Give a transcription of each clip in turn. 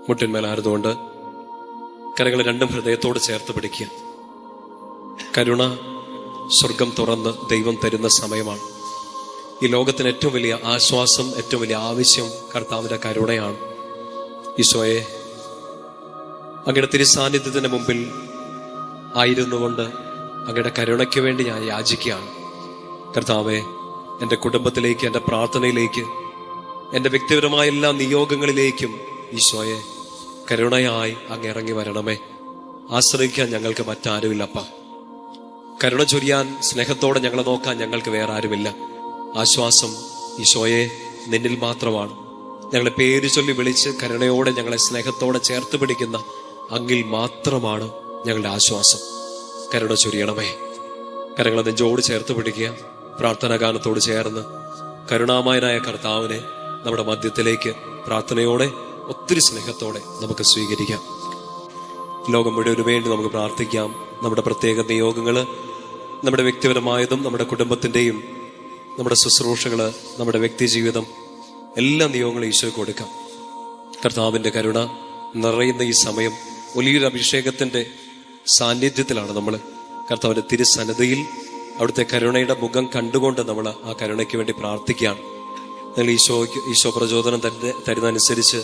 മുട്ടിന്മേലായിരുന്നുകൊണ്ട് കരങ്ങൾ രണ്ടും ഹൃദയത്തോട് ചേർത്ത് പിടിക്കുക. കരുണ സ്വർഗം തുറന്ന് ദൈവം തരുന്ന സമയമാണ്. ഈ ലോകത്തിന് ഏറ്റവും വലിയ ആശ്വാസം, ഏറ്റവും വലിയ ആവശ്യം കർത്താവിന്റെ കരുണയാണ്. ഈശോയെ, അങ്ങയുടെ തിരുസാന്നിധ്യത്തിന് മുമ്പിൽ ആയിരുന്നുകൊണ്ട് അങ്ങയുടെ കരുണയ്ക്ക് വേണ്ടി ഞാൻ യാചിക്കുകയാണ്. കർത്താവെ, എൻ്റെ കുടുംബത്തിലേക്ക്, എൻ്റെ പ്രാർത്ഥനയിലേക്ക്, എൻ്റെ വ്യക്തിപരമായ എല്ലാ നിയോഗങ്ങളിലേക്കും ഈശോയെ കരുണയായി അങ്ങ് ഇറങ്ങി വരണമേ. ആശ്രയിക്കാൻ ഞങ്ങൾക്ക് മറ്റാരുമില്ലപ്പ. കരുണ ചൊരിയാൻ, സ്നേഹത്തോടെ ഞങ്ങളെ നോക്കാൻ ഞങ്ങൾക്ക് വേറെ ആരുമില്ല. ആശ്വാസം ഈശോയെ നിന്നിൽ മാത്രമാണ്. ഞങ്ങളെ പേര് ചൊല്ലി വിളിച്ച് കരുണയോടെ ഞങ്ങളെ സ്നേഹത്തോടെ ചേർത്ത് പിടിക്കുന്ന അങ്ങിൽ മാത്രമാണ് ഞങ്ങളുടെ ആശ്വാസം. കരുണ ചൊരിയണമേ. കരങ്ങളെ നെഞ്ചോട് ചേർത്ത് പിടിക്കുക. പ്രാർത്ഥനാ ഗാനത്തോട് ചേർന്ന് കരുണാമയനായ കർത്താവിനെ നമ്മുടെ മധ്യത്തിലേക്ക് പ്രാർത്ഥനയോടെ, ഒത്തിരി സ്നേഹത്തോടെ നമുക്ക് സ്വീകരിക്കാം. ലോകം മുഴുവന് വേണ്ടി നമുക്ക് പ്രാർത്ഥിക്കാം. നമ്മുടെ പ്രത്യേക നിയോഗങ്ങള്, നമ്മുടെ വ്യക്തിപരമായതും നമ്മുടെ കുടുംബത്തിന്റെയും, നമ്മുടെ ശുശ്രൂഷകള്, നമ്മുടെ വ്യക്തി ജീവിതം, എല്ലാ നിയോഗങ്ങളും ഈശോയ്ക്ക് കൊടുക്കാം. കർത്താവിന്റെ കരുണ നിറയുന്ന ഈ സമയം വലിയൊരു അഭിഷേകത്തിന്റെ സാന്നിധ്യത്തിലാണ് നമ്മൾ. കർത്താവിന്റെ തിരുസന്നിധിയിൽ അവിടുത്തെ കരുണയുടെ മുഖം കണ്ടുകൊണ്ട് നമ്മൾ ആ കരുണയ്ക്ക് വേണ്ടി പ്രാർത്ഥിക്കുകയാണ്. നിങ്ങൾ ഈശോ പ്രചോദനം തരുന്നതനുസരിച്ച്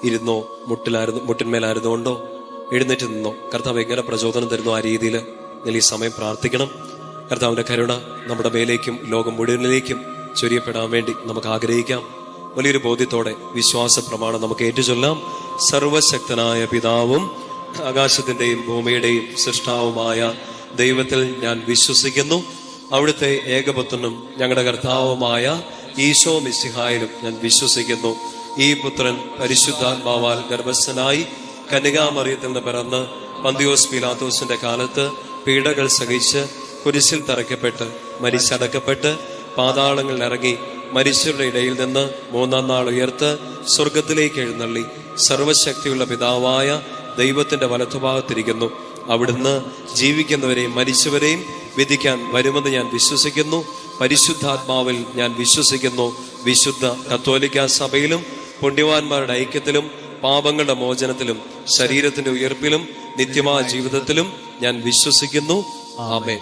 ഇരുന്നോ, മുട്ടിന്മേലായിരുന്നുകൊണ്ടോ എഴുന്നേറ്റ് നിന്നോ, കർത്താവ് എങ്ങനെ പ്രചോദനം തരുന്നോ ആ രീതിയിൽ നിങ്ങൾ ഈ സമയം പ്രാർത്ഥിക്കണം. കർത്താവിന്റെ കരുണ നമ്മുടെ മേലേക്കും ലോകം മുഴുവനിലേക്കും ചൊരിയപ്പെടാൻ വേണ്ടി നമുക്ക് ആഗ്രഹിക്കാം. വലിയൊരു ബോധ്യത്തോടെ വിശ്വാസ പ്രമാണം നമുക്ക് ഏറ്റുചൊല്ലാം. സർവശക്തനായ പിതാവും ആകാശത്തിന്റെയും ഭൂമിയുടെയും സൃഷ്ടാവുമായ ദൈവത്തിൽ ഞാൻ വിശ്വസിക്കുന്നു. അവിടുത്തെ ഏകപുത്രനും ഞങ്ങളുടെ കർത്താവുമായ ഈശോ മിശിഹായിലും ഞാൻ വിശ്വസിക്കുന്നു. ഈ പുത്രൻ പരിശുദ്ധാത്മാവാൽ ഗർഭസ്ഥനായി കന്യകാമറിയത്തിൽ നിന്ന് പിറന്ന് പന്തിയോസ് പീലാത്തോസിന്റെ കാലത്ത് പീഡകൾ സഹിച്ച് കുരിശിൽ തറയ്ക്കപ്പെട്ട് മരിച്ചടക്കപ്പെട്ട് പാതാളങ്ങളിൽ ഇറങ്ങി മരിച്ചവരുടെ ഇടയിൽ നിന്ന് മൂന്നാം നാൾ ഉയർത്ത് സ്വർഗത്തിലേക്ക് എഴുന്നള്ളി സർവശക്തിയുള്ള പിതാവായ ദൈവത്തിന്റെ വലത്തുഭാഗത്തിരിക്കുന്നു. അവിടുന്ന് ജീവിക്കുന്നവരെയും മരിച്ചവരെയും വിധിക്കാൻ വരുമെന്ന് ഞാൻ വിശ്വസിക്കുന്നു. പരിശുദ്ധാത്മാവിൽ ഞാൻ വിശ്വസിക്കുന്നു. വിശുദ്ധ കത്തോലിക്ക സഭയിലും പുണ്യവാന്മാരുടെ ഐക്യത്തിലും പാപങ്ങളുടെ മോചനത്തിലും ശരീരത്തിന്റെ ഉയർപ്പിലും നിത്യമായ ജീവിതത്തിലും ഞാൻ വിശ്വസിക്കുന്നു. ആമേൻ.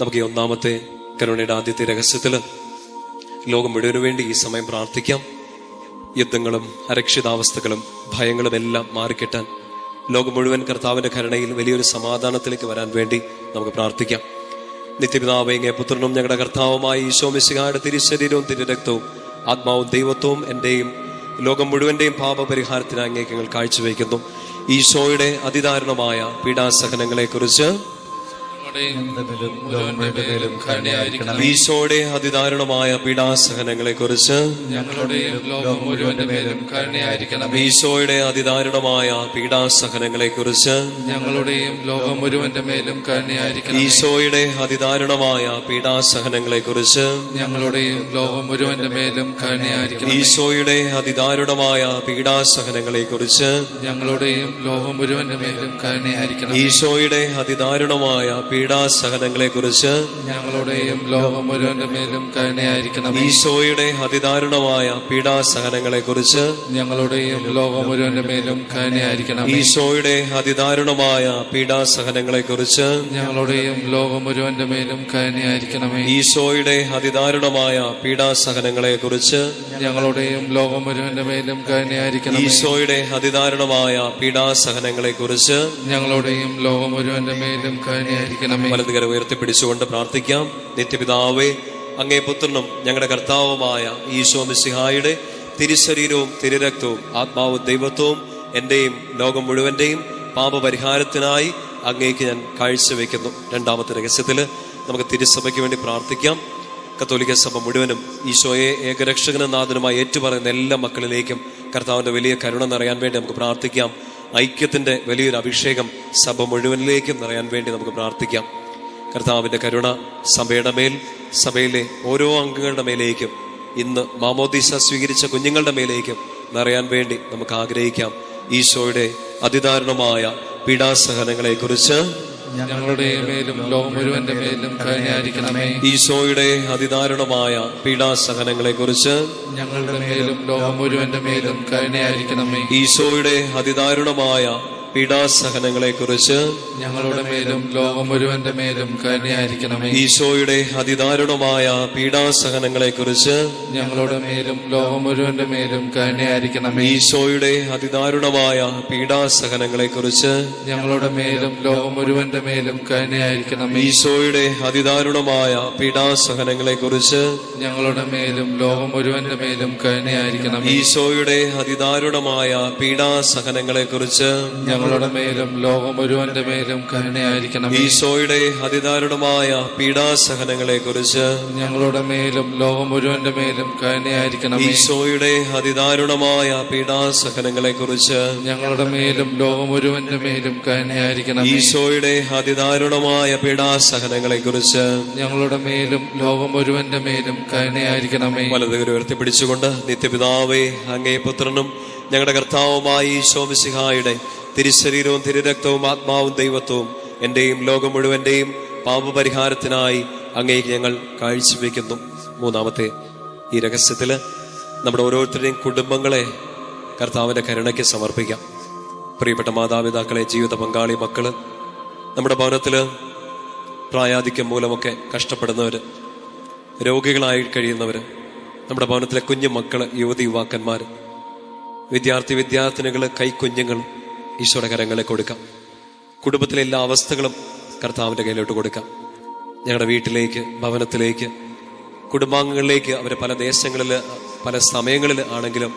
നമുക്ക് ഈ ഒന്നാമത്തെ കരുണയുടെ ആദ്യത്തെ രഹസ്യത്തില് ലോകം മുഴുവനു വേണ്ടി ഈ സമയം പ്രാർത്ഥിക്കാം. യുദ്ധങ്ങളും അരക്ഷിതാവസ്ഥകളും ഭയങ്ങളും എല്ലാം മാറിക്കിട്ടാൻ, ലോകം മുഴുവൻ കർത്താവിന്റെ കരുണയിൽ വലിയൊരു സമാധാനത്തിലേക്ക് വരാൻ വേണ്ടി നമുക്ക് പ്രാർത്ഥിക്കാം. നിത്യപിതാവേ, അങ്ങേ പുത്രനും ഞങ്ങളുടെ കർത്താവുമായ ഈശോ മിശിഹായുടെ തിരുശരീരവും തിരുരക്തവും ആത്മാവും ദൈവത്വവും എന്റെയും ലോകം മുഴുവന്റെയും പാപപരിഹാരത്തിന് അങ്ങേക്ക് ഞങ്ങൾ കാഴ്ചവെക്കുന്നു. ഈശോയുടെ അതിദാരുണമായ പീഡാസഹനങ്ങളെ കുറിച്ച്, ഈശോയുടെ അതിദാരുണമായ പീഡാസഹനങ്ങളെ കുറിച്ച്, ഈശോയുടെ അതിദാരുണമായ പീഡാസഹനങ്ങളെ കുറിച്ച്, ഈശോയുടെ അതിദാരുണമായ പീഡാസഹനങ്ങളെ കുറിച്ച്, ഈശോയുടെ അതിദാരുണമായ പീഡാസഹനങ്ങളെ കുറിച്ച്, ഈശോയുടെ അതിദാരുണമായ പീഡാസഹനങ്ങളെ കുറിച്ച്, ഈശോയുടെ അതിദാരുണമായ പീഡാസഹനങ്ങളെ കുറിച്ച്, ഈശോയുടെ അതിദാരുണമായ പീഡാസഹനങ്ങളെ കുറിച്ച്, ഈശോയുടെ അതിദാരുണമായ പീഡാസഹനങ്ങളെ കുറിച്ച്, ഈശോയുടെ അതിദാരുണമായ പീഡാസഹനങ്ങളെ കുറിച്ച്, വലതുകര ഉയർത്തിപ്പിടിച്ചുകൊണ്ട് പ്രാർത്ഥിക്കാം. നിത്യപിതാവേ, അങ്ങേ പുത്രനും ഞങ്ങളുടെ കർത്താവുമായ ഈശോ മിശിഹായുടെ തിരുശരീരവും തിരുരക്തവും ആത്മാവും ദൈവത്വവും എന്റെയും ലോകം മുഴുവന്റെയും പാപപരിഹാരത്തിനായി അങ്ങേക്ക് ഞാൻ കാഴ്ചവെക്കുന്നു. രണ്ടാമത്തെ രഹസ്യത്തില് നമുക്ക് തിരുസഭയ്ക്ക് വേണ്ടി പ്രാർത്ഥിക്കാം. കത്തോലിക്ക സഭ മുഴുവനും ഈശോയെ ഏകരക്ഷകനും നാഥനുമായി ഏറ്റുപറയുന്ന എല്ലാ മക്കളിലേക്കും കർത്താവിന്റെ വലിയ കരുണ നിറയാൻ വേണ്ടി നമുക്ക് പ്രാർത്ഥിക്കാം. ഐക്യത്തിന്റെ വലിയൊരു അഭിഷേകം സഭ മുഴുവനിലേക്കും നിറയാൻ വേണ്ടി നമുക്ക് പ്രാർത്ഥിക്കാം. കർത്താവിന്റെ കരുണ സഭയുടെ മേൽ, സഭയിലെ ഓരോ അംഗങ്ങളുടെ മേലേക്കും, ഇന്ന് മാമോദീസ സ്വീകരിച്ച കുഞ്ഞുങ്ങളുടെ മേലേക്കും നിറയാൻ വേണ്ടി നമുക്ക് ആഗ്രഹിക്കാം. ഈശോയുടെ അതിദാരുണമായ പീഡാസഹനങ്ങളെ കുറിച്ച്, ഞങ്ങളുടെ മേലും ലോകം മുഴുവന്റെ മേലും കരുണയായിരിക്കണമേ. ഈശോയുടെ അതിദാരുണമായ പീഡാസഹനങ്ങളെ കുറിച്ച് ഞങ്ങളുടെ മേലും ലോകം മുഴുവന്റെ മേലും കരുണയായിരിക്കണമേ. ഈശോയുടെ അതിദാരുണമായ പീഡാസഹനങ്ങളെ കുറിച്ച് ഞങ്ങളുടെ മേലും ലോകം മുഴുവന്റെ മേലും കരുണയായിരിക്കണമേ. ഈശോയുടെ അതിദാരുണമായ പീഡാസഹനങ്ങളെ കുറിച്ച് ഞങ്ങളുടെ മേലും ലോകം മുഴുവന്റെ മേലും കരുണയായിരിക്കണമേ. ഈശോയുടെ അതിദാരുണമായ പീഡാസഹനങ്ങളെ കുറിച്ച് ഞങ്ങളുടെ മേലും ലോകം മുഴുവന്റെ മേലും കരുണയായിരിക്കണമേ. ഈശോയുടെ അതിദാരുണമായ പീഡാസഹനങ്ങളെ കുറിച്ച് ഞങ്ങളുടെ മേലും ലോകം മുഴുവന്റെ മേലും കരുണയായിരിക്കണമേ. ഈശോയുടെ അതിദാരുണമായ പീഡാസഹനങ്ങളെ കുറിച്ച് ഞങ്ങളുടെ മേലും ലോകം മുഴുവന്റെ മേലും കരുണയായിരിക്കണമേ. ഈശോയുടെ അതിദാരുണമായ പീഡാസഹനങ്ങളെ കുറിച്ച് ഞങ്ങളുടെ മേലും ലോകം മുഴുവന്റെ മേലും കരുണയായിരിക്കണമേ. ഈശോയുടെ അതിദാരുണമായ പീഡാസഹനങ്ങളെ കുറിച്ച് ഞങ്ങളുടെ മേലും ലോകം മുഴുവന്റെ മേലും കരുണയായിരിക്കണമേ. ഈശോയുടെ അതിദാരുണമായ പീഡാസഹനങ്ങളെ കുറിച്ച് ഞങ്ങളുടെ മേലും ലോകം മുഴുവന്റെ മേലും കരുണയായിരിക്കണമേ. വലതുകരം ഉയർത്തിപ്പിടിച്ചുകൊണ്ട് നിത്യപിതാവേ, അങ്ങേ പുത്രനും ഞങ്ങളുടെ കർത്താവുമായ ഈശോ മിശിഹായുടെ തിരുശരീരവും തിരുരക്തവും ആത്മാവും ദൈവത്വവും എന്റെയും ലോകം മുഴുവന്റെയും പാപപരിഹാരത്തിനായി അങ്ങേക്ക് ഞങ്ങൾ കാഴ്ചവെക്കുന്നു. മൂന്നാമത്തെ ഈ രഹസ്യത്തില് നമ്മുടെ ഓരോരുത്തരുടെയും കുടുംബങ്ങളെ കർത്താവിന്റെ കരുണയ്ക്ക് സമർപ്പിക്കാം. പ്രിയപ്പെട്ട മാതാപിതാക്കളെ, ജീവിത പങ്കാളി, മക്കള്, നമ്മുടെ ഭവനത്തില് പ്രായാധിക്യം മൂലമൊക്കെ കഷ്ടപ്പെടുന്നവര്, രോഗികളായി കഴിയുന്നവര്, നമ്മുടെ ഭവനത്തിലെ കുഞ്ഞു മക്കള്, യുവതി യുവാക്കന്മാര്, വിദ്യാർത്ഥിനികള്, കൈക്കുഞ്ഞുങ്ങൾ ഈശോയുടെ കരങ്ങളെ കൊടുക്കാം. കുടുംബത്തിലെ എല്ലാ അവസ്ഥകളും കർത്താവിന്റെ കയ്യിലോട്ട് കൊടുക്കാം. ഞങ്ങളുടെ വീട്ടിലേക്ക്, ഭവനത്തിലേക്ക്, കുടുംബാംഗങ്ങളിലേക്ക്, അവരെ പല ദേശങ്ങളിൽ, പല സമയങ്ങളിൽ ആണെങ്കിലും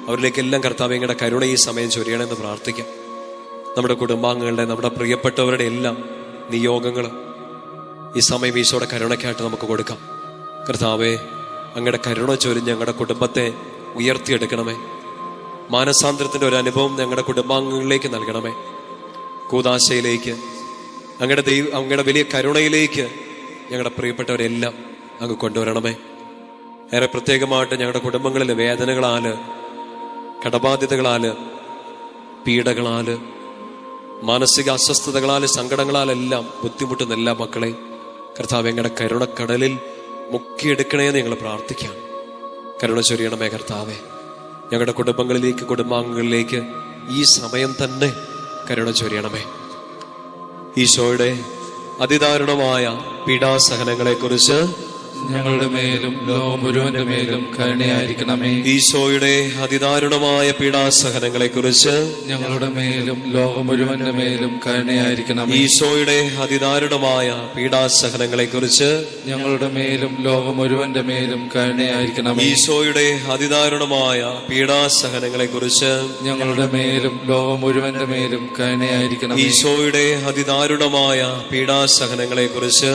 അവരിലേക്കെല്ലാം കർത്താവ് ഞങ്ങളുടെ കരുണ ഈ സമയം ചൊരിയണമെന്ന് പ്രാർത്ഥിക്കാം. നമ്മുടെ കുടുംബാംഗങ്ങളുടെ, നമ്മുടെ പ്രിയപ്പെട്ടവരുടെ എല്ലാം നിയോഗങ്ങൾ ഈ സമയം ഈശോയുടെ കരുണയ്ക്കായിട്ട് നമുക്ക് കൊടുക്കാം. കർത്താവേ, അങ്ങയുടെ കരുണ ചൊരിഞ്ഞ് ഞങ്ങളുടെ കുടുംബത്തെ ഉയർത്തിയെടുക്കണമേ. മാനസാന്തരത്തിന്റെ ഒരു അനുഭവം ഞങ്ങളുടെ കുടുംബാംഗങ്ങളിലേക്ക് നൽകണമേ. കൂദാശയിലേക്ക്, അങ്ങയുടെ വലിയ കരുണയിലേക്ക് ഞങ്ങളുടെ പ്രിയപ്പെട്ടവരെല്ലാം അങ്ങ് കൊണ്ടുവരണമേ. ഏറെ പ്രത്യേകമായിട്ട് ഞങ്ങളുടെ കുടുംബങ്ങളിലെ വേദനകളാല്, കടബാധ്യതകളാല്, പീഡകളാല്, മാനസിക അസ്വസ്ഥതകളാല്, സങ്കടങ്ങളാലെല്ലാം ബുദ്ധിമുട്ടുന്ന എല്ലാ മക്കളെ കർത്താവ് ഞങ്ങളുടെ കരുണക്കടലിൽ മുക്കിയെടുക്കണേന്ന് ഞങ്ങൾ പ്രാർത്ഥിക്കാം. കരുണ ചൊരിയണമേ കർത്താവേ. ഞങ്ങളുടെ കുടുംബങ്ങളിലേക്ക്, കുടുംബാംഗങ്ങളിലേക്ക് ഈ സമയം തന്നെ കരുണ ചൊരിയണമേ. ഈശോയുടെ അതിദാരുണമായ പീഡാസഹനങ്ങളെ കുറിച്ച് ഞങ്ങളുടെ മേലും ലോകം മുഴുവന്റെ മേലും കരുണയായിരിക്കണമേ. ഈശോയുടെ അതിദാരുണമായ പീഡാസഹനങ്ങളെ കുറിച്ച് ഞങ്ങളുടെ മേലും ലോകം മുഴുവന്റെ മേലും കരുണയായിരിക്കണമേ. ഈശോയുടെ അതിദാരുണമായ പീഡാസഹനങ്ങളെ കുറിച്ച് ഞങ്ങളുടെ മേലും ലോകം മുഴുവന്റെ മേലും കരുണയായിരിക്കണമേ. ഈശോയുടെ അതിദാരുണമായ പീഡാസഹനങ്ങളെ കുറിച്ച് ഞങ്ങളുടെ മേലും ലോകം മുഴുവന്റെ മേലും കരുണയായിരിക്കണമേ. ഈശോയുടെ അതിദാരുണമായ പീഡാസഹനങ്ങളെ കുറിച്ച്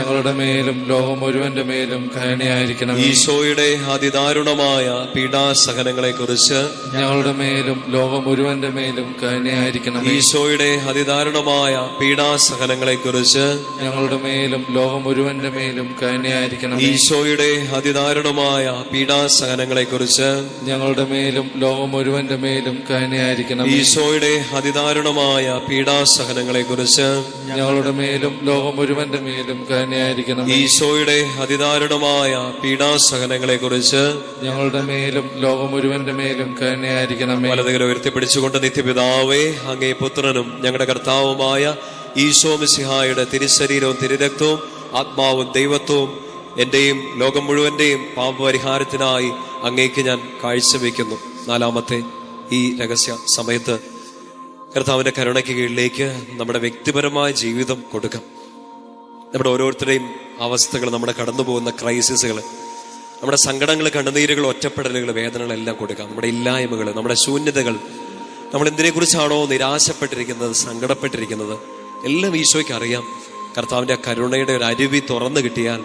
ഞങ്ങളുടെ മേലും ലോകം മുഴുവന്റെ മേലും കരുണയായിരിക്കണം. ഈശോയുടെ അതിദാരുണമായ പീഡാസഹനങ്ങളെ കുറിച്ച് ഞങ്ങളുടെ മേലും ലോകം മുഴുവന്റെ മേലും കരുണയായിരിക്കണം. ഈശോയുടെ അതിദാരുണമായ പീഡാസഹനങ്ങളെ കുറിച്ച് ഞങ്ങളുടെ മേലും ലോകം മുഴുവന്റെ മേലും കരുണയായിരിക്കണം. ഈശോയുടെ അതിദാരുണമായ പീഡാസഹനങ്ങളെ കുറിച്ച് ഞങ്ങളുടെ മേലും ലോകം മുഴുവന്റെ മേലും കരുണയായിരിക്കണം. ഈശോയുടെ അതിദാരുണമായ പീഡാസഹനങ്ങളെ കുറിച്ച് ഞങ്ങളുടെ മേലും ലോകം മുഴുവന്റെ മേലും കരുണയായിരിക്കണം. ഈശോയുടെ അതിദാരുണമായ പീഡാസഹനങ്ങളെ കുറിച്ച് ഞങ്ങളുടെ മേലും ലോകം മുഴുവന്റെ മേലും കരുണയായിരിക്കണം. വലതുകരം ഉയർത്തിപ്പിടിച്ചുകൊണ്ട് നിത്യപിതാവേ, അങ്ങേ പുത്രനും ഞങ്ങളുടെ കർത്താവുമായ ഈശോ മിശിഹായുടെ തിരുശരീരവും തിരുരക്തവും ആത്മാവും ദൈവത്വവും എന്റെയും ലോകം മുഴുവന്റെയും പാപപരിഹാരത്തിനായി അങ്ങേക്ക് ഞാൻ കാഴ്ചവെക്കുന്നു. നാലാമത്തെ ഈ രഹസ്യ സമയത്ത് കർത്താവിന്റെ കരുണയ്ക്ക് കീഴിലേക്ക് നമ്മുടെ വ്യക്തിപരമായ ജീവിതം കൊടുക്കാം. നമ്മുടെ ഓരോരുത്തരുടെയും അവസ്ഥകൾ, നമ്മുടെ കടന്നു പോകുന്ന ക്രൈസിസുകൾ, നമ്മുടെ സങ്കടങ്ങൾ, കണ്ണുനീരുകൾ, ഒറ്റപ്പെടലുകൾ, വേദനകളെല്ലാം കൊടുക്കാം. നമ്മുടെ ഇല്ലായ്മകൾ, നമ്മുടെ ശൂന്യതകൾ, നമ്മൾ എന്തിനെക്കുറിച്ചാണോ നിരാശപ്പെട്ടിരിക്കുന്നത്, സങ്കടപ്പെട്ടിരിക്കുന്നത്, എല്ലാം ഈശോയ്ക്ക് അറിയാം. കർത്താവിന്റെ കരുണയുടെ ഒരു അരുവി തുറന്നു കിട്ടിയാൽ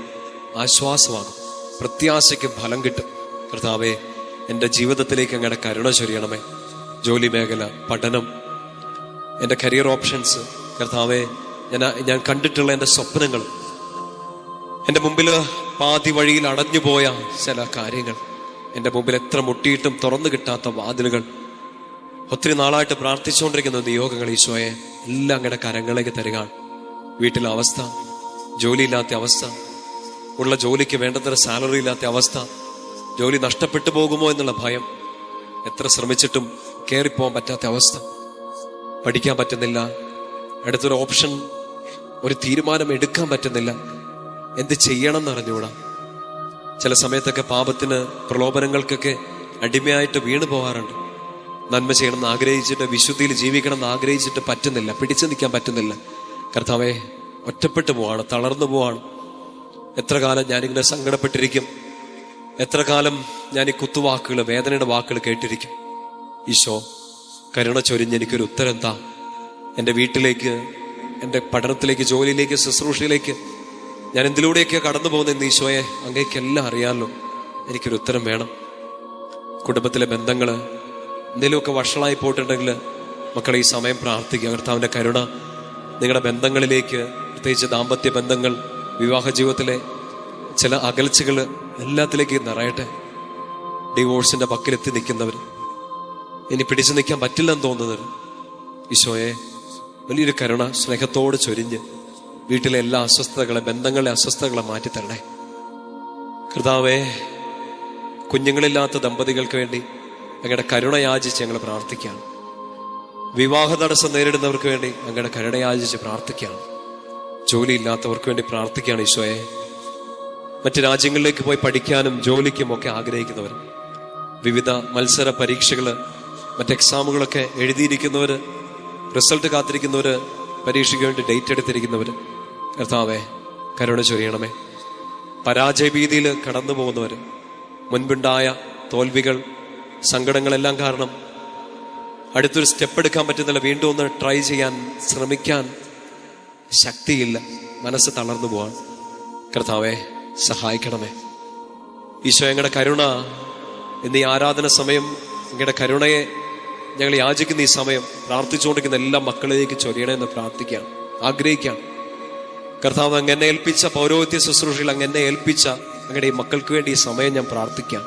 ആശ്വാസമാകും, പ്രത്യാശയ്ക്ക് ഫലം കിട്ടും. കർത്താവെ, എൻ്റെ ജീവിതത്തിലേക്ക് അങ്ങയുടെ കരുണ ചൊരിയണമേ. ജോലി മേഖല, പഠനം, എൻ്റെ കരിയർ ഓപ്ഷൻസ്, കർത്താവെ, ഞാൻ കണ്ടിട്ടുള്ള എൻ്റെ സ്വപ്നങ്ങൾ, എൻ്റെ മുമ്പിൽ പാതി വഴിയിൽ അടഞ്ഞുപോയ ചില കാര്യങ്ങൾ, എൻ്റെ മുമ്പിൽ എത്ര മുട്ടിയിട്ടും തുറന്നു കിട്ടാത്ത വാതിലുകൾ, ഒത്തിരി നാളായിട്ട് പ്രാർത്ഥിച്ചുകൊണ്ടിരിക്കുന്ന നിയോഗങ്ങൾ ഈശോയെ എല്ലാം അങ്ങയുടെ കരങ്ങളിലേക്ക് തരികയാണ്. വീട്ടിലെ അവസ്ഥ, ജോലിയില്ലാത്ത അവസ്ഥ, ഉള്ള ജോലിക്ക് വേണ്ടത്ര സാലറി ഇല്ലാത്ത അവസ്ഥ, ജോലി നഷ്ടപ്പെട്ടു പോകുമോ എന്നുള്ള ഭയം, എത്ര ശ്രമിച്ചിട്ടും കയറിപ്പോകാൻ പറ്റാത്ത അവസ്ഥ, പഠിക്കാൻ പറ്റുന്നില്ല, അടുത്തൊരു ഓപ്ഷൻ, ഒരു തീരുമാനം എടുക്കാൻ പറ്റുന്നില്ല, എന്ത് ചെയ്യണം എന്നറിഞ്ഞൂടാ. ചില സമയത്തൊക്കെ പാപത്തിന്, പ്രലോഭനങ്ങൾക്കൊക്കെ അടിമയായിട്ട് വീണു പോകാറുണ്ട്. നന്മ ചെയ്യണമെന്ന് ആഗ്രഹിച്ചിട്ട്, വിശുദ്ധിയിൽ ജീവിക്കണം എന്ന് ആഗ്രഹിച്ചിട്ട് പറ്റുന്നില്ല, പിടിച്ചു നിൽക്കാൻ പറ്റുന്നില്ല. കർത്താവേ, ഒറ്റപ്പെട്ടു പോവാണ്, തളർന്നു പോവാണ്. എത്ര കാലം ഞാനിങ്ങനെ സങ്കടപ്പെട്ടിരിക്കും, എത്ര കാലം ഞാൻ ഈ കുത്തുവാക്കുകൾ, വേദനയുടെ വാക്കുകൾ കേട്ടിരിക്കും. ഈശോ, കരുണ ചൊരിഞ്ഞ് എനിക്കൊരു ഉത്തരം താ. എൻ്റെ വീട്ടിലേക്ക്, എൻ്റെ പഠനത്തിലേക്ക്, ജോലിയിലേക്ക്, ശുശ്രൂഷയിലേക്ക് ഞാൻ എന്തിലൂടെയൊക്കെ കടന്നു പോകുന്ന ഈശോയെ, അങ്ങേക്കെല്ലാം അറിയാമല്ലോ, എനിക്കൊരു ഉത്തരം വേണം. കുടുംബത്തിലെ ബന്ധങ്ങൾ എന്തെങ്കിലുമൊക്കെ വഷളായി പോയിട്ടുണ്ടെങ്കിൽ മക്കളെ, ഈ സമയം പ്രാർത്ഥിക്കുക. കർത്താവിൻ്റെ കരുണ നിങ്ങളുടെ ബന്ധങ്ങളിലേക്ക്, പ്രത്യേകിച്ച് ദാമ്പത്യ ബന്ധങ്ങൾ, വിവാഹ ജീവിതത്തിലെ ചില അകൽച്ചകൾ എല്ലാത്തിലേക്ക് നിറയട്ടെ. ഡിവോഴ്സിന്റെ പക്കലെത്തി നിൽക്കുന്നവർ, ഇനി പിടിച്ചു നിൽക്കാൻ പറ്റില്ലെന്ന് തോന്നുന്നവർ, ഈശോയെ വലിയൊരു കരുണ സ്നേഹത്തോട് ചൊരിഞ്ഞ് വീട്ടിലെ എല്ലാ അസ്വസ്ഥതകളെ, ബന്ധങ്ങളിലെ അസ്വസ്ഥതകളെ മാറ്റിത്തരണേ. കർത്താവേ, കുഞ്ഞുങ്ങളില്ലാത്ത ദമ്പതികൾക്ക് വേണ്ടി അങ്ങയുടെ കരുണ യാചിച്ച് ഞങ്ങൾ പ്രാർത്ഥിക്കുകയാണ്. വിവാഹ തടസ്സം നേരിടുന്നവർക്ക് വേണ്ടി അങ്ങയുടെ കരുണ യാചിച്ച് പ്രാർത്ഥിക്കുകയാണ്. ജോലിയില്ലാത്തവർക്ക് വേണ്ടി പ്രാർത്ഥിക്കുകയാണ് ഈശോയെ. മറ്റ് രാജ്യങ്ങളിലേക്ക് പോയി പഠിക്കാനും ജോലിക്കും ഒക്കെ ആഗ്രഹിക്കുന്നവർ, വിവിധ മത്സര പരീക്ഷകൾ, മറ്റ് എക്സാമുകളൊക്കെ എഴുതിയിരിക്കുന്നവർ, റിസൾട്ട് കാത്തിരിക്കുന്നവർ, പരീക്ഷയ്ക്ക് വേണ്ടി ഡേറ്റ് എടുത്തിരിക്കുന്നവർ, കർത്താവേ കരുണ ചൊരിയണമേ. പരാജയഭീതിയിൽ കടന്നു പോകുന്നവർ, മുൻപുണ്ടായ തോൽവികൾ, സങ്കടങ്ങളെല്ലാം കാരണം അടുത്തൊരു സ്റ്റെപ്പ് എടുക്കാൻ പറ്റുന്നില്ല, വീണ്ടും ഒന്ന് ട്രൈ ചെയ്യാൻ ശ്രമിക്കാൻ ശക്തിയില്ല, മനസ്സ് തളർന്നു പോവാൻ. കർത്താവേ സഹായിക്കണമേ. ഈശോ, ഞങ്ങളുടെ കരുണ എന്നീ ആരാധന സമയം, ഞങ്ങളുടെ കരുണയെ ഞങ്ങൾ യാചിക്കുന്ന ഈ സമയം പ്രാർത്ഥിച്ചുകൊണ്ടിരിക്കുന്ന എല്ലാ മക്കളിലേക്ക് ചൊരിയണമെന്ന് പ്രാർത്ഥിക്കാം, ആഗ്രഹിക്കാം. കർത്താവ്, അങ്ങനെ ഏൽപ്പിച്ച പൗരോഹിത്യ ശുശ്രൂഷയിൽ അങ്ങനെ ഏൽപ്പിച്ച അങ്ങയുടെ ഈ മക്കൾക്ക് വേണ്ടി ഈ സമയം ഞാൻ പ്രാർത്ഥിക്കാം.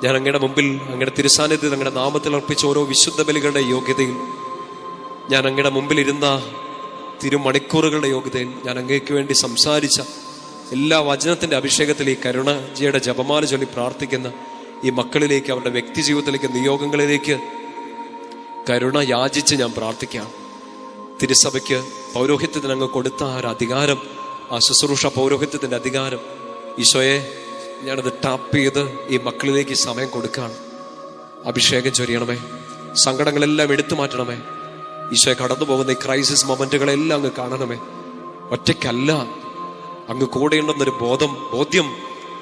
ഞാൻ അങ്ങയുടെ മുമ്പിൽ, അങ്ങയുടെ തിരുസാന്നിധ്യത്തിൽ, അങ്ങയുടെ നാമത്തിൽ അർപ്പിച്ച ഓരോ വിശുദ്ധ ബലികളുടെ യോഗ്യതയിൽ, ഞാൻ അങ്ങയുടെ മുമ്പിൽ ഇരുന്ന തിരുമണിക്കൂറുകളുടെ യോഗ്യതയിൽ, ഞാൻ അങ്ങേക്ക് വേണ്ടി സംസാരിച്ച എല്ലാ വചനത്തിന്റെ അഭിഷേകത്തിൽ ഈ കരുണജിയുടെ ജപമാല ചൊല്ലി പ്രാർത്ഥിക്കുന്ന ഈ മക്കളിലേക്ക്, അവരുടെ വ്യക്തി ജീവിതത്തിലേക്ക്, നിയോഗങ്ങളിലേക്ക് കരുണ യാചിച്ച് ഞാൻ പ്രാർത്ഥിക്കാം. തിരുസഭയ്ക്ക് പൗരോഹിത്യത്തിന് അങ്ങ് കൊടുത്ത ആ ഒരു അധികാരം, ആ ശുശ്രൂഷ പൗരോഹിത്യത്തിന്റെ അധികാരം, ഈശോയെ ഞാനത് ടാപ്പ് ചെയ്ത് ഈ മക്കളിലേക്ക് ഈ സമയം കൊടുക്കുകയാണ്. അഭിഷേകം ചൊരിയണമേ, സങ്കടങ്ങളെല്ലാം എടുത്തു മാറ്റണമേ. ഈശോയെ, കടന്നു പോകുന്ന ഈ ക്രൈസിസ് മൊമെന്റുകളെല്ലാം അങ്ങ് കാണണമേ. ഒറ്റയ്ക്കല്ല, അങ്ങ് കൂടെയുണ്ടെന്നൊരു ബോധ്യം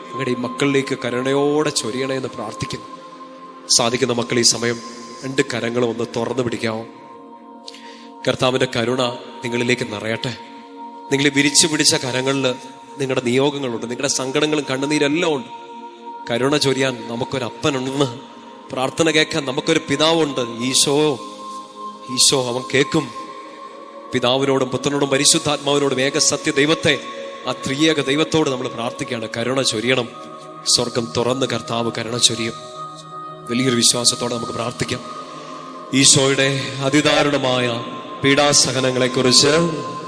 അങ്ങയുടെ ഈ മക്കളിലേക്ക് കരുണയോടെ ചൊരിയണേ എന്ന് പ്രാർത്ഥിക്കുന്നു. സാധിക്കുന്ന മക്കൾ ഈ സമയം രണ്ട് കരങ്ങളും ഒന്ന് തുറന്നു പിടിക്കാമോ? കർത്താവിന്റെ കരുണ നിങ്ങളിലേക്ക് നിറയട്ടെ. നിങ്ങൾ വിരിച്ചു പിടിച്ച കരങ്ങളിൽ നിങ്ങളുടെ നിയോഗങ്ങളുണ്ട്, നിങ്ങളുടെ സങ്കടങ്ങളും കണ്ണുനീരെല്ലാം ഉണ്ട്. കരുണ ചൊരിയാൻ നമുക്കൊരപ്പനുണ്ടെന്ന്, പ്രാർത്ഥന കേൾക്കാൻ നമുക്കൊരു പിതാവുണ്ട്. ഈശോ അവൻ കേൾക്കും. പിതാവിനോടും പുത്രനോടും പരിശുദ്ധാത്മാവിനോടും ഏക സത്യ ദൈവത്തെ, ആ ത്രിയേക ദൈവത്തോട് നമ്മൾ പ്രാർത്ഥിക്കുകയാണ്, കരുണ ചൊരിയണം. സ്വർഗം തുറന്ന് കർത്താവ് കരുണ ചൊരിയും. വലിയൊരു വിശ്വാസത്തോടെ നമുക്ക് പ്രാർത്ഥിക്കാം. ഈശോയുടെ അതിദാരുണമായ പീഡാസഹനങ്ങളെ കുറിച്ച്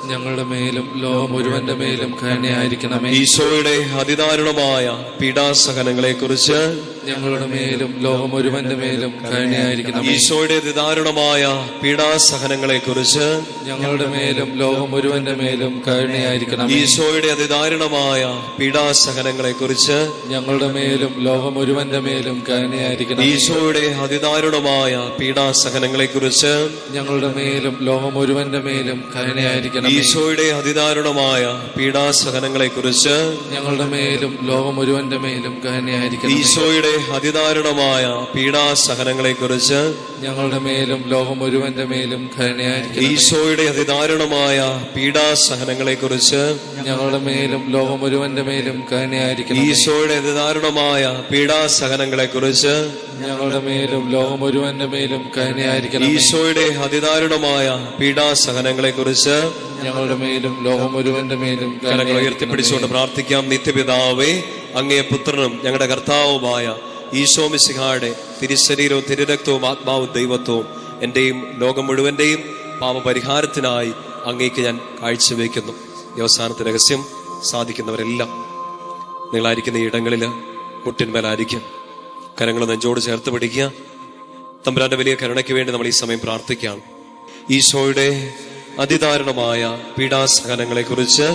ഞങ്ങളുടെ മേലും ലോകം മുഴുവന്റെ മേലും കരുണയായിരിക്കണമേ. ഈശോയുടെ അതിദാരുണമായ പീഡാസഹനങ്ങളെ കുറിച്ച് ഞങ്ങളുടെ മേലും ലോകം മുഴുവന്റെ മേലും കരുണയായിരിക്കണമേ. ഈശോയുടെ അതിദാരുണമായ പീഡാസഹനങ്ങളെ കുറിച്ച് ഞങ്ങളുടെ മേലും ലോകം മുഴുവന്റെ മേലും കരുണയായിരിക്കണമേ. ഈശോയുടെ അതിദാരുണമായ പീഡാസഹനങ്ങളെ കുറിച്ച് ഞങ്ങളുടെ മേലും ലോകം മുഴുവന്റെ മേലും കരുണയായിരിക്കണമേ. ഈശോയുടെ അതിദാരുണമായ പീഡാസഹനങ്ങളെ കുറിച്ച് ഞങ്ങളുടെ മേലും ലോകം മുഴുവന്റെ മേലും കരുണയായിരിക്കണം. ഈശോയുടെ അതിദാരുണമായ പീഡാസഹനങ്ങളെ കുറിച്ച് ഞങ്ങളുടെ മേലും ലോകം മുഴുവന്റെ മേലും കരുണയായിരിക്കണം. ഈശോയുടെ അതിദാരുണമായ പീഡാസഹനങ്ങളെ കുറിച്ച് ഞങ്ങളുടെ മേലും ലോകം മുഴുവന്റെ മേലും കരുണയായിരിക്കണം. ഈശോയുടെ അതിദാരുണമായ പീഡാസഹനങ്ങളെ കുറിച്ച് ഞങ്ങളുടെ മേലും ലോകം മുഴുവന്റെ മേലും കരുണയായിരിക്കണം. ഈശോയുടെ അതിദാരുണമായ പീഡാസഹനങ്ങളെ കുറിച്ച് ഞങ്ങളുടെ മേലും ലോകം മുഴുവന്റെ മേലും കരുണയായിരിക്കണം. ഈശോയുടെ അതിദാരുണമായ പീഡാസഹനങ്ങളെ കുറിച്ച് ഞങ്ങളുടെ മേലും ലോകം മുഴുവന്റെ മേലും കരങ്ങൾ ഉയർത്തിപ്പിടിച്ചുകൊണ്ട് പ്രാർത്ഥിക്കാം. നിത്യപിതാവേ, അങ്ങേ പുത്രനും ഞങ്ങളുടെ കർത്താവുമായ ഈശോ മിശിഹായുടെ തിരുശരീരവും തിരുരക്തവും ആത്മാവും ദൈവത്വവും എന്റെയും ലോകം മുഴുവന്റെയും പാപപരിഹാരത്തിനായി അങ്ങേക്ക് ഞാൻ കാഴ്ചവെക്കുന്നു. ഈ അവസാനത്തെ രഹസ്യം സാധിക്കുന്നവരെല്ലാം നിങ്ങളായിരിക്കുന്ന ഈ ഇടങ്ങളിൽ മുട്ടിന്മേലായിരിക്കും. കരങ്ങൾ നെഞ്ചോട് ചേർത്ത് പിടിക്കുക. തമ്പുരാന്റെ വലിയ കരുണയ്ക്ക് വേണ്ടി നമ്മൾ ഈ സമയം പ്രാർത്ഥിക്കുകയാണ്. ഈശോയുടെ അതിദാരുണമായ പീഡാസഹനങ്ങളെ കുറിച്ച്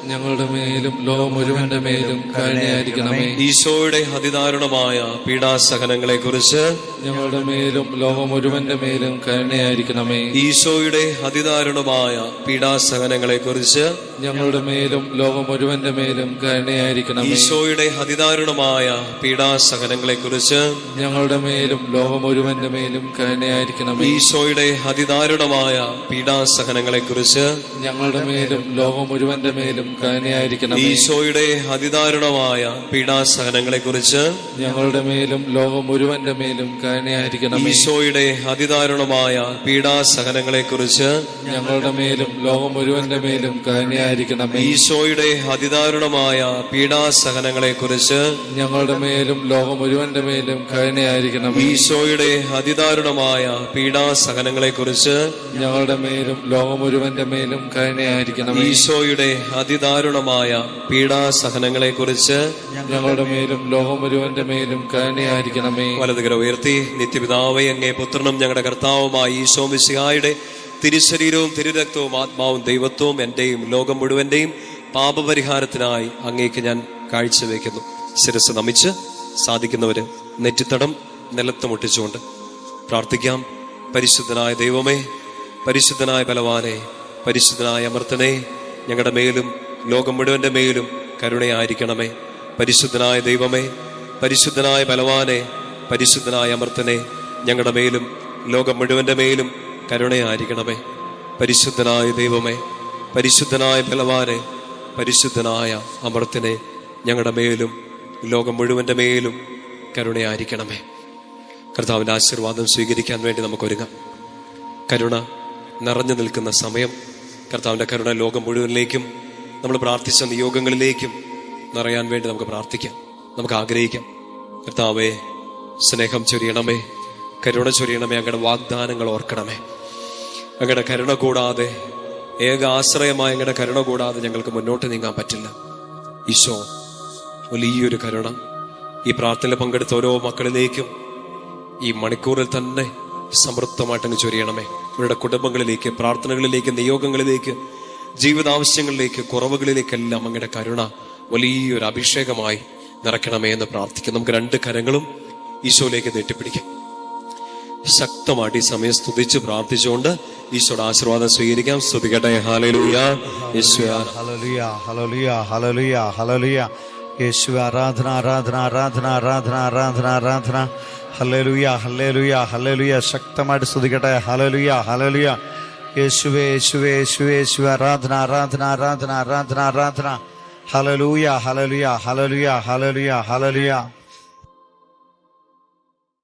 ഞങ്ങളുടെ മേലും ലോകം മുഴുവന്റെ മേലും കരുണയായിരിക്കണമേ. ഈശോയുടെ അതിദാരുണമായ പീഡാസഹനങ്ങളെ കുറിച്ച് ഞങ്ങളുടെ മേലും ലോകം മുഴുവന്റെ മേലും കരുണയായിരിക്കണമേ. ഈശോയുടെ അതിദാരുണമായ പീഡാസഹനങ്ങളെ കുറിച്ച് ഞങ്ങളുടെ മേലും ലോകം മുഴുവന്റെ മേലും കരുണയായിരിക്കണമേ. ഈശോയുടെ അതിദാരുണമായ പീഡാസഹനങ്ങളെ കുറിച്ച് ഞങ്ങളുടെ മേലും ലോകം മുഴുവന്റെ മേലും കരുണയായിരിക്കണമേ. ഈശോയുടെ അതിദാരുണമായ പീഡാസഹനങ്ങളെ കുറിച്ച് ഞങ്ങളുടെ മേലും ലോകം മുഴുവന്റെ മേലും കരുണയായിരിക്കണമേ. ഈശോയുടെ അതിദാരുണമായ പീഡാസഹനങ്ങളെ കുറിച്ച് ഞങ്ങളുടെ മേലും ലോകം മുഴുവന്റെ മേലും കരുണയായിരിക്കണമേ. ഈശോയുടെ അതിദാരുണമായ പീഡാസഹനങ്ങളെ കുറിച്ച് ഞങ്ങളുടെ മേലും ലോകം മുഴുവന്റെ മേലും കരുണയായിരിക്കണമേ. ഈശോയുടെ അതിദാരുണമായ പീഡാസഹനങ്ങളെ കുറിച്ച് ഞങ്ങളുടെ മേലും ലോകം മുഴുവന്റെ മേലും കരുണയായിരിക്കണമേ. ഈശോയുടെ അതിദാരുണമായ പീഡാസഹനങ്ങളെ കുറിച്ച് ഞങ്ങളുടെ മേലും ലോകം മുഴുവന്റെ മേലും കരുണയായിരിക്കണമേ. ഈശോയുടെ അതിദാരുണമായ പീഡാസഹനങ്ങളെ കുറിച്ച് ഞങ്ങളുടെ മേലും ലോകം മുഴുവന്റെ മേലും കരുണയായിരിക്കണമേ. വലതുകര ഉയർത്തി. നിത്യപിതാവേ, അങ്ങേ പുത്രനും ഞങ്ങളുടെ കർത്താവുമായ ഈശോ മിശിഹായുടെ തിരുശരീരവും തിരുരക്തവും ആത്മാവും ദൈവത്വവും എന്റെയും ലോകം മുഴുവന്റെയും പാപപരിഹാരത്തിനായി അങ്ങേക്ക് ഞാൻ കാഴ്ചവെക്കുന്നു. ശിരസ് നമിച്ച് സാധിക്കുന്നവര് നെറ്റിത്തടം നിലത്ത് മുട്ടിച്ചുകൊണ്ട് പ്രാർത്ഥിക്കാം. പരിശുദ്ധനായ ദൈവമേ, പരിശുദ്ധനായ ബലവാനെ, പരിശുദ്ധനായ അമർത്തനെ, ഞങ്ങളുടെ മേലും ലോകം മുഴുവന്റെ മേലും കരുണയായിരിക്കണമേ. പരിശുദ്ധനായ ദൈവമേ, പരിശുദ്ധനായ ബലവാനെ, പരിശുദ്ധനായ അമർത്തനെ, ഞങ്ങളുടെ മേലും ലോകം മുഴുവന്റെ മേലും കരുണയായിരിക്കണമേ. പരിശുദ്ധനായ ദൈവമേ, പരിശുദ്ധനായ ബലവാനെ, പരിശുദ്ധനായ അമർത്തനെ, ഞങ്ങളുടെ മേലും ലോകം മുഴുവന്റെ മേലും കരുണയായിരിക്കണമേ. കർത്താവിന്റെ ആശീർവാദം സ്വീകരിക്കാൻ വേണ്ടി നമുക്കൊരുങ്ങാം. കരുണ നിറഞ്ഞു നിൽക്കുന്ന സമയം. കർത്താവിന്റെ കരുണ ലോകം മുഴുവനിലേക്കും നമ്മൾ പ്രാർത്ഥിച്ച നിയോഗങ്ങളിലേക്കും നിറയാൻ വേണ്ടി നമുക്ക് പ്രാർത്ഥിക്കാം, നമുക്ക് ആഗ്രഹിക്കാം. കർത്താവേ, സ്നേഹം ചൊരിയണമേ, കരുണ ചൊരിയണമേ. അങ്ങയുടെ വാഗ്ദാനങ്ങൾ ഓർക്കണമേ. അങ്ങയുടെ കരുണ കൂടാതെ, ഏക ആശ്രയമായ അങ്ങയുടെ കരുണ കൂടാതെ ഞങ്ങൾക്ക് മുന്നോട്ട് നീങ്ങാൻ പറ്റില്ല. ഈശോ, വലിയൊരു കരുണ ഈ പ്രാർത്ഥനയിൽ പങ്കെടുത്ത ഓരോ മക്കളിലേക്കും ഈ മണിക്കൂറിൽ തന്നെ സമൃദ്ധമായിട്ടങ്ങ് ചൊരിയണമേ. ഇവരുടെ കുടുംബങ്ങളിലേക്ക്, പ്രാർത്ഥനകളിലേക്ക്, നിയോഗങ്ങളിലേക്ക്, ജീവിതാവശ്യങ്ങളിലേക്ക്, കുറവുകളിലേക്കെല്ലാം അങ്ങയുടെ കരുണ വലിയൊരു അഭിഷേകമായി നിറയ്ക്കണമേ എന്ന് പ്രാർത്ഥിക്കാം. നമുക്ക് രണ്ട് കരങ്ങളും ഈശോയിലേക്ക് നീട്ടിപ്പിടിക്കാം. ശക്തമായിട്ട് ഈ സമയം സ്തുതിച്ച് പ്രാർത്ഥിച്ചുകൊണ്ട് ഈശോയുടെ ആശീർവാദം സ്വീകരിക്കാം. സ്തുതിക്കട്ടെ. ഹല്ലേലൂയ. യേശുവേ, ഹല്ലേലൂയ, ഹല്ലേലൂയ, ഹല്ലേലൂയ, ഹല്ലേലൂയ. യേശുവേ, ആരാധന, ആരാധന, ആരാധന, ആരാധന, ആരാധന, ആരാധന. ഹല്ലേലൂയ, ഹല്ലേലൂയ, ഹല്ലേലൂയ. ശക്തമായിട്ട് സ്തുതിക്കട്ടെ. ഹല്ലേലൂയ, ഹല്ലേലൂയ. യേശുവേ, യേശുവേ, യേശുവേ, യേശുവേ. ആരാധന, ആരാധന, ആരാധന, ആരാധന, ആരാധന. ഹല്ലേലൂയ, ഹല്ലേലൂയ, ഹല്ലേലൂയ, ഹല്ലേലൂയ, ഹല്ലേലൂയ.